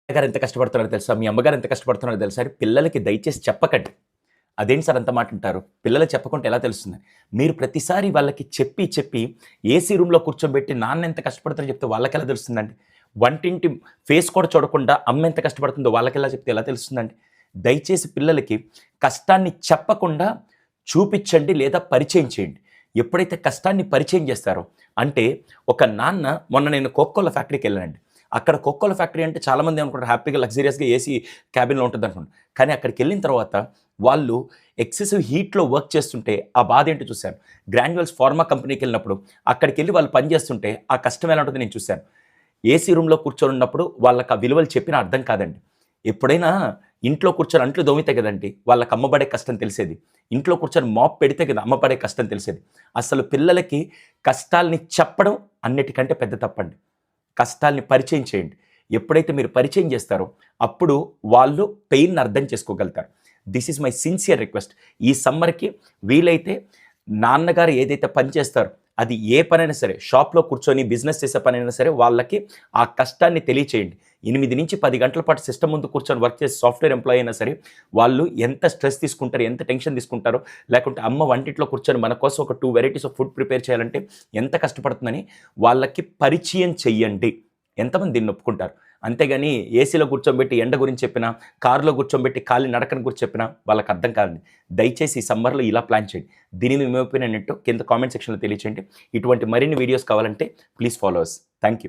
గారు ఎంత కష్టపడుతున్నారో తెలుసా? మీ అమ్మగారు ఎంత కష్టపడుతున్నారో తెలుసా? అని పిల్లలకి దయచేసి చెప్పకండి. అదేంటి సార్ అంత మాట అంటారు? పిల్లలకి చెప్పకుంటే ఎలా తెలుస్తుంది? మీరు ప్రతిసారి వాళ్ళకి చెప్పి ఏసీ రూమ్‌లో కూర్చోబెట్టి నాన్న ఎంత కష్టపడతారో చెప్తే వాళ్ళకెలా తెలుస్తుందండి? వంటింటి ఫేస్ కూడా చూడకుండా అమ్మ ఎంత కష్టపడుతుందో వాళ్ళకెలా చెప్తే ఎలా తెలుస్తుందండి? దయచేసి పిల్లలకి కష్టాన్ని చెప్పకుండా చూపిచ్చండి లేదా పరిచయం చేయండి. ఎప్పుడైతే కష్టాన్ని పరిచయం చేస్తారో అంటే ఒక నాన్న మొన్న నేను కోకోకోలా ఫ్యాక్టరీకెళ్ళానండి. అక్కడ కోకోకోలా ఫ్యాక్టరీ అంటే చాలామంది అనుకుంటారు హ్యాపీగా లగ్జరియస్‌గా ఏసీ క్యాబిన్‌లో ఉంటదనుకుంటారు. కానీ అక్కడికెళ్ళిన తర్వాత వాళ్ళు ఎక్సెసివ్ హీట్‌లో వర్క్ చేస్తుంటే ఆ బాధేంటో చూశాను. గ్రాన్యూల్స్ ఫార్మా కంపెనీకెళ్ళినప్పుడు అక్కడికెళ్ళి వాళ్ళు పని చేస్తుంటే ఆ కష్టం ఎలా ఉంటుందో నేను చూశాను. ఏసీ రూమ్‌లో కూర్చొనున్నప్పుడు వాళ్ళకి ఆ విలువలు చెప్పినా అర్థం కాదండి. ఎప్పుడైనా ఇంట్లో కూర్చొని అంట్లు తోమితే కదండీ వాళ్ళకి అమ్మ పడే కష్టం తెలిసేది. ఇంట్లో కూర్చొని మాప్ పెడితే కదా అమ్మ పడే కష్టం తెలిసేది. అసలు పిల్లలకి కష్టాల్ని చెప్పడం అన్నిటికంటే పెద్ద తప్పండి. కష్టాల్ని పరిచయం చేయండి. ఎప్పుడైతే మీరు పరిచయం చేస్తారో అప్పుడు వాళ్ళు పెయిన్‌ని అర్థం చేసుకోగలుగుతారు. This is my sincere request. ఈ సమ్మర్‌కి వీలైతే నాన్నగారు ఏదైతే పని చేస్తారో అది ఏ పనైనా సరే షాప్‌లో కూర్చొని బిజినెస్ చేసే పనైనా సరే వాళ్ళకి ఆ కష్టాన్ని తెలియచేయండి. 8-10 గంటల పాటు సిస్టమ్ ముందు కూర్చొని వర్క్ చేసే సాఫ్ట్‌వేర్ ఎంప్లాయీ అయినా సరే వాళ్ళు ఎంత స్ట్రెస్ తీసుకుంటారో, ఎంత టెన్షన్ తీసుకుంటారో, లేకుంటే అమ్మ వంటింట్లో కూర్చొని మన కోసం ఒక 2 వెరైటీస్ ఆఫ్ ఫుడ్ ప్రిపేర్ చేయాలంటే ఎంత కష్టపడుతుందని వాళ్ళకి పరిచయం చెయ్యండి. ఎంతమంది దీన్ని ఒప్పుకుంటారు? అంతేగాని ఏసీలో కూర్చోబెట్టి ఎండ గురించి చెప్పినా, కారులో కూర్చోబెట్టి కాలి నడకన గురించి చెప్పినా వాళ్ళకి అర్థం కాదండి. దయచేసి ఈ సమ్మర్‌లో ఇలా ప్లాన్ చేయండి. దీని మీద మీ ఒపీనియన్ ఏంటో కింద కామెంట్ సెక్షన్‌లో తెలియచేయండి. ఇటువంటి మరిన్ని వీడియోస్ కావాలంటే please follow us. Thank you.